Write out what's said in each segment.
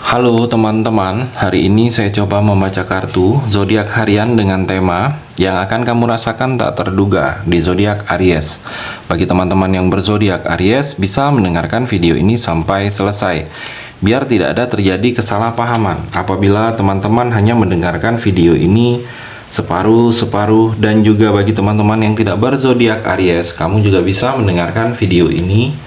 Halo teman-teman, hari ini saya coba membaca kartu zodiak harian dengan tema yang akan kamu rasakan tak terduga di zodiak Aries. Bagi teman-teman yang berzodiak Aries, bisa mendengarkan video ini sampai selesai, biar tidak ada terjadi kesalahpahaman apabila teman-teman hanya mendengarkan video ini separuh-separuh. Dan juga bagi teman-teman yang tidak berzodiak Aries, kamu juga bisa mendengarkan video ini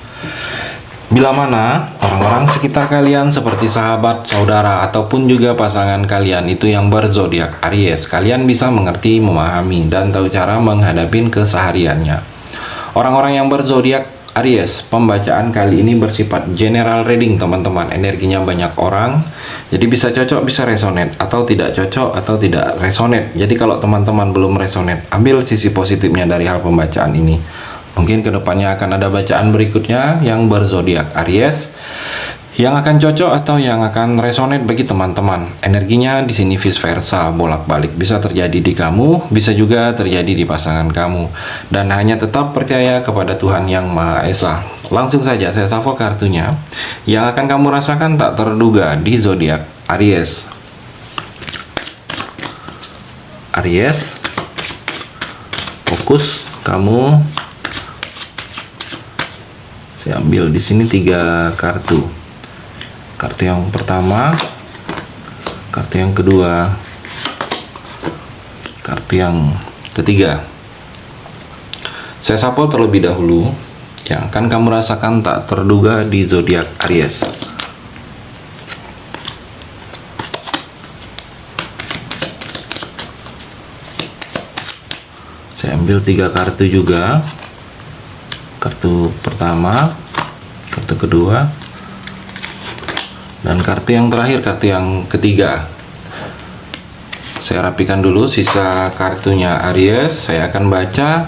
bila mana orang-orang sekitar kalian seperti sahabat, saudara, ataupun juga pasangan kalian itu yang berzodiak Aries, kalian bisa mengerti, memahami, dan tahu cara menghadapi kesehariannya. Orang-orang yang berzodiak Aries, pembacaan kali ini bersifat general reading teman-teman. Energinya banyak orang, jadi bisa cocok, bisa resonate, atau tidak cocok, atau tidak resonate. Jadi kalau teman-teman belum resonate, ambil sisi positifnya dari hal pembacaan ini. Mungkin kedepannya akan ada bacaan berikutnya yang berzodiak Aries yang akan cocok atau yang akan resonate bagi teman-teman. Energinya di sini vice versa, bolak-balik, bisa terjadi di kamu, bisa juga terjadi di pasangan kamu. Dan hanya tetap percaya kepada Tuhan Yang Maha Esa. Langsung saja saya shuffle kartunya yang akan kamu rasakan tak terduga di zodiak Aries. Aries, fokus kamu. Saya ambil di sini 3 kartu. Kartu yang pertama, kartu yang kedua, kartu yang ketiga. Saya shuffle terlebih dahulu yang akan kamu rasakan tak terduga di zodiak Aries. Saya ambil 3 kartu juga. Kartu pertama, kartu kedua, dan kartu yang terakhir, kartu yang ketiga. Saya rapikan dulu sisa kartunya Aries. Saya akan baca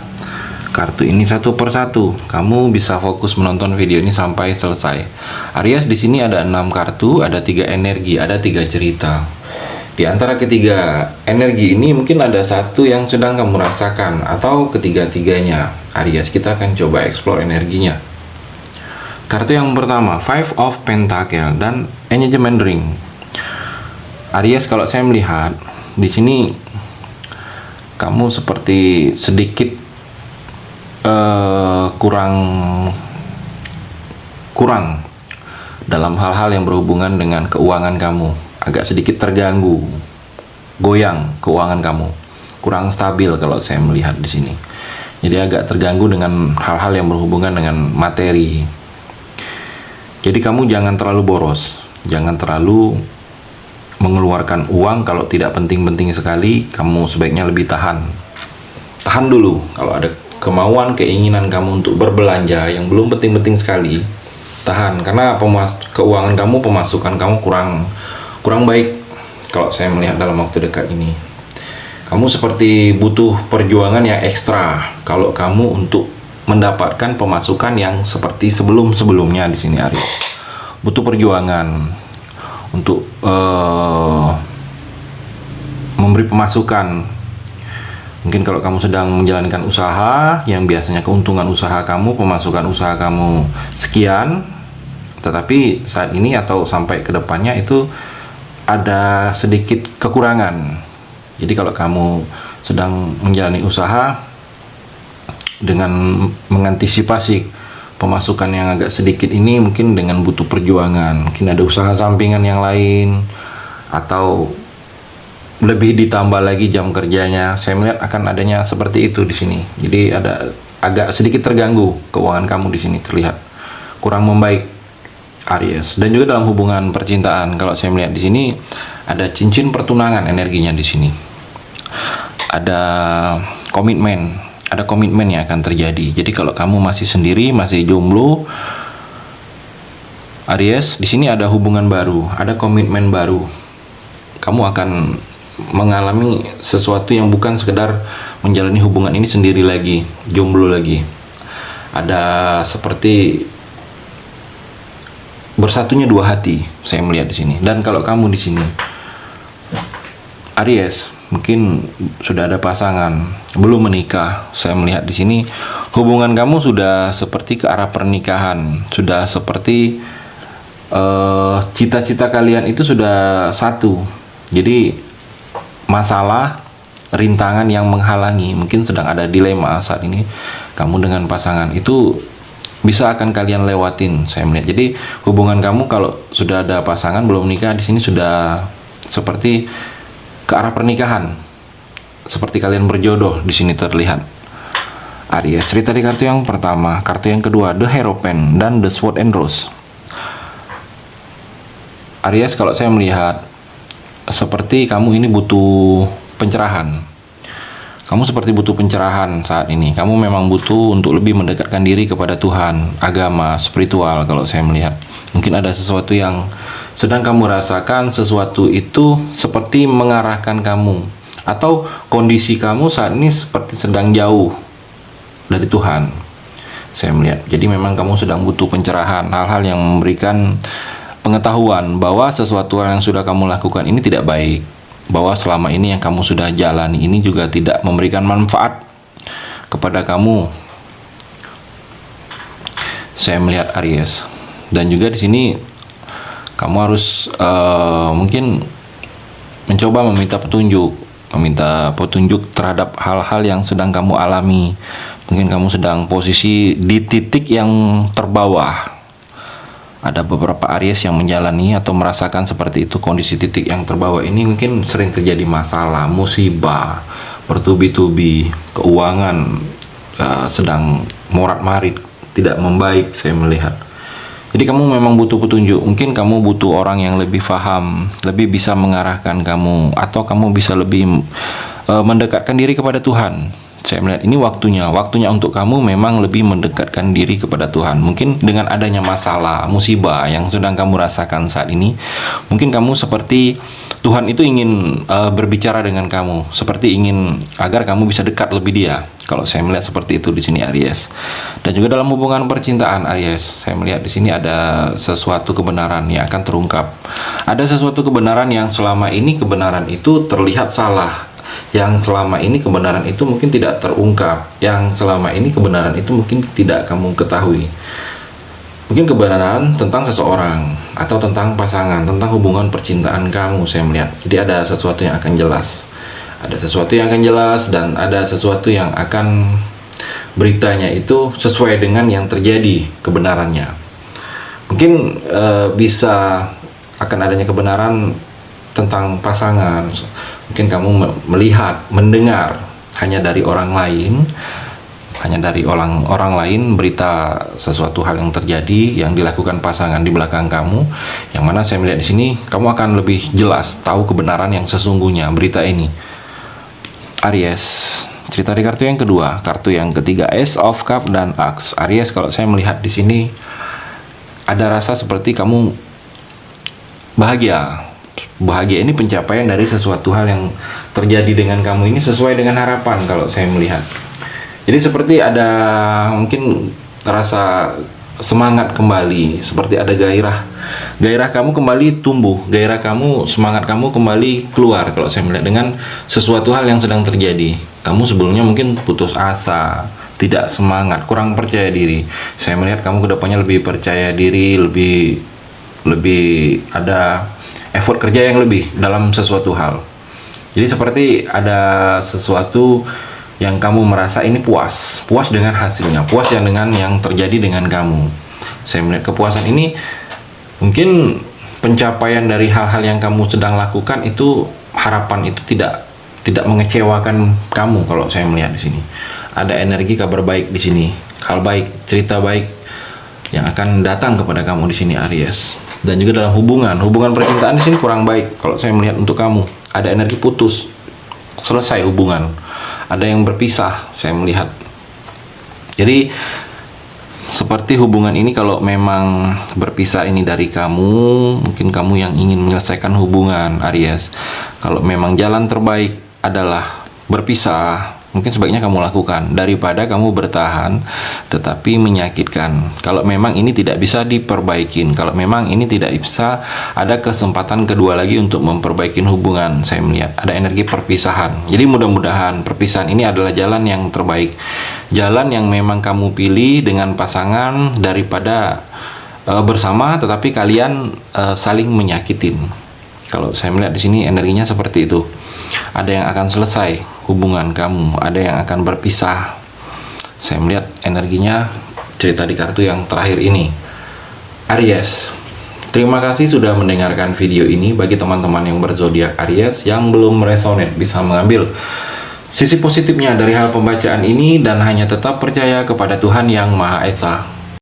kartu ini satu persatu. Kamu bisa fokus menonton video ini sampai selesai. Aries, di sini ada 6 kartu, ada 3 energi, ada 3 cerita. Di antara ketiga energi ini mungkin ada satu yang sedang kamu rasakan atau ketiga-tiganya. Aries, kita akan coba explore energinya. Kartu yang pertama, Five of Pentacle dan Engagement Ring. Aries, kalau saya melihat di sini kamu seperti sedikit kurang dalam hal-hal yang berhubungan dengan keuangan kamu. Agak sedikit terganggu, goyang keuangan kamu, kurang stabil kalau saya melihat di sini. Jadi agak terganggu dengan hal-hal yang berhubungan dengan materi. Jadi kamu jangan terlalu boros, jangan terlalu mengeluarkan uang kalau tidak penting-penting sekali. Kamu sebaiknya lebih tahan dulu. Kalau ada kemauan, keinginan kamu untuk berbelanja yang belum penting-penting sekali, tahan, karena keuangan kamu, pemasukan kamu kurang baik kalau saya melihat dalam waktu dekat ini. Kamu seperti butuh perjuangan yang ekstra kalau kamu untuk mendapatkan pemasukan yang seperti sebelum-sebelumnya di sini, Aries. Butuh perjuangan untuk memberi pemasukan. Mungkin kalau kamu sedang menjalankan usaha yang biasanya keuntungan usaha kamu, pemasukan usaha kamu sekian, tetapi saat ini atau sampai ke depannya itu ada sedikit kekurangan. Jadi kalau kamu sedang menjalani usaha dengan mengantisipasi pemasukan yang agak sedikit ini, mungkin dengan butuh perjuangan, mungkin ada usaha sampingan yang lain, atau lebih ditambah lagi jam kerjanya. Saya melihat akan adanya seperti itu di sini. Jadi ada agak sedikit terganggu keuangan kamu di sini, terlihat kurang membaik, Aries. Dan juga dalam hubungan percintaan, kalau saya melihat di sini ada cincin pertunangan energinya di sini. Ada komitmen yang akan terjadi. Jadi kalau kamu masih sendiri, masih jomblo, Aries, di sini ada hubungan baru, ada komitmen baru. Kamu akan mengalami sesuatu yang bukan sekedar menjalani hubungan ini sendiri lagi, jomblo lagi. Ada seperti bersatunya dua hati, saya melihat di sini. Dan kalau kamu di sini, Aries, mungkin sudah ada pasangan, belum menikah. Saya melihat di sini hubungan kamu sudah seperti ke arah pernikahan, sudah seperti cita-cita kalian itu sudah satu. Jadi masalah, rintangan yang menghalangi, mungkin sedang ada dilema saat ini kamu dengan pasangan, itu bisa akan kalian lewatin, saya melihat. Jadi hubungan kamu kalau sudah ada pasangan belum nikah, di sini sudah seperti ke arah pernikahan, seperti kalian berjodoh di sini terlihat. Aries, cerita di kartu yang pertama, kartu yang kedua, The Hierophant dan The Sword and Rose. Aries, kalau saya melihat seperti kamu ini butuh pencerahan. Kamu seperti butuh pencerahan saat ini. Kamu memang butuh untuk lebih mendekatkan diri kepada Tuhan, agama, spiritual kalau saya melihat. Mungkin ada sesuatu yang sedang kamu rasakan, sesuatu itu seperti mengarahkan kamu. Atau kondisi kamu saat ini seperti sedang jauh dari Tuhan, saya melihat. Jadi memang kamu sedang butuh pencerahan, hal-hal yang memberikan pengetahuan bahwa sesuatu yang sudah kamu lakukan ini tidak baik, bahwa selama ini yang kamu sudah jalani ini juga tidak memberikan manfaat kepada kamu, saya melihat Aries. Dan juga di sini kamu harus mungkin mencoba meminta petunjuk terhadap hal-hal yang sedang kamu alami. Mungkin kamu sedang posisi di titik yang terbawah. Ada beberapa Aries yang menjalani atau merasakan seperti itu. Kondisi titik yang terbawah ini mungkin sering terjadi masalah, musibah, bertubi-tubi, keuangan sedang morat-marit, tidak membaik, saya melihat. Jadi kamu memang butuh petunjuk. Mungkin kamu butuh orang yang lebih paham, lebih bisa mengarahkan kamu, atau kamu bisa lebih mendekatkan diri kepada Tuhan. Saya melihat ini waktunya untuk kamu memang lebih mendekatkan diri kepada Tuhan. Mungkin dengan adanya masalah, musibah yang sedang kamu rasakan saat ini, mungkin kamu seperti Tuhan itu ingin berbicara dengan kamu, seperti ingin agar kamu bisa dekat lebih Dia. Kalau saya melihat seperti itu di sini Aries. Dan juga dalam hubungan percintaan Aries, saya melihat di sini ada sesuatu kebenaran yang akan terungkap. Ada sesuatu kebenaran yang selama ini kebenaran itu terlihat salah. Yang selama ini kebenaran itu mungkin tidak terungkap. Yang selama ini kebenaran itu mungkin tidak kamu ketahui. Mungkin kebenaran tentang seseorang atau tentang pasangan, tentang hubungan percintaan kamu, saya melihat. Jadi ada sesuatu yang akan jelas. Ada sesuatu yang akan jelas dan ada sesuatu yang akan beritanya itu sesuai dengan yang terjadi kebenarannya. Mungkin bisa akan adanya kebenaran tentang pasangan. Mungkin kamu melihat, mendengar hanya dari orang lain, berita sesuatu hal yang terjadi yang dilakukan pasangan di belakang kamu, yang mana saya melihat di sini kamu akan lebih jelas tahu kebenaran yang sesungguhnya berita ini. Aries, cerita di kartu yang kedua, kartu yang ketiga, Ace of Cup dan Axe. Aries, kalau saya melihat di sini ada rasa seperti kamu bahagia. Bahagia ini pencapaian dari sesuatu hal yang terjadi dengan kamu ini sesuai dengan harapan kalau saya melihat. Jadi seperti ada mungkin rasa semangat kembali, seperti ada gairah kamu kembali tumbuh, gairah kamu, semangat kamu kembali keluar kalau saya melihat dengan sesuatu hal yang sedang terjadi. Kamu sebelumnya mungkin putus asa, tidak semangat, kurang percaya diri. Saya melihat kamu kedepannya lebih percaya diri, lebih ada effort kerja yang lebih dalam sesuatu hal. Jadi seperti ada sesuatu yang kamu merasa ini puas dengan hasilnya, puas dengan yang terjadi dengan kamu. Saya melihat kepuasan ini mungkin pencapaian dari hal-hal yang kamu sedang lakukan itu, harapan itu tidak mengecewakan kamu kalau saya melihat di sini. Ada energi kabar baik di sini, hal baik, cerita baik yang akan datang kepada kamu di sini Aries. Dan juga dalam hubungan percintaan di sini kurang baik kalau saya melihat untuk kamu. Ada energi putus, selesai hubungan, ada yang berpisah saya melihat. Jadi seperti hubungan ini kalau memang berpisah ini dari kamu, mungkin kamu yang ingin menyelesaikan hubungan Aries. Kalau memang jalan terbaik adalah berpisah, mungkin sebaiknya kamu lakukan daripada kamu bertahan tetapi menyakitkan. Kalau memang ini tidak bisa diperbaikin, kalau memang ini tidak bisa ada kesempatan kedua lagi untuk memperbaiki hubungan, saya melihat ada energi perpisahan. Jadi mudah-mudahan perpisahan ini adalah jalan yang terbaik, jalan yang memang kamu pilih dengan pasangan daripada bersama, tetapi kalian saling menyakitin. Kalau saya melihat di sini energinya seperti itu. Ada yang akan selesai hubungan kamu, ada yang akan berpisah. Saya melihat energinya cerita di kartu yang terakhir ini. Aries, terima kasih sudah mendengarkan video ini. Bagi teman-teman yang berzodiak Aries yang belum resonate, bisa mengambil sisi positifnya dari hal pembacaan ini dan hanya tetap percaya kepada Tuhan Yang Maha Esa.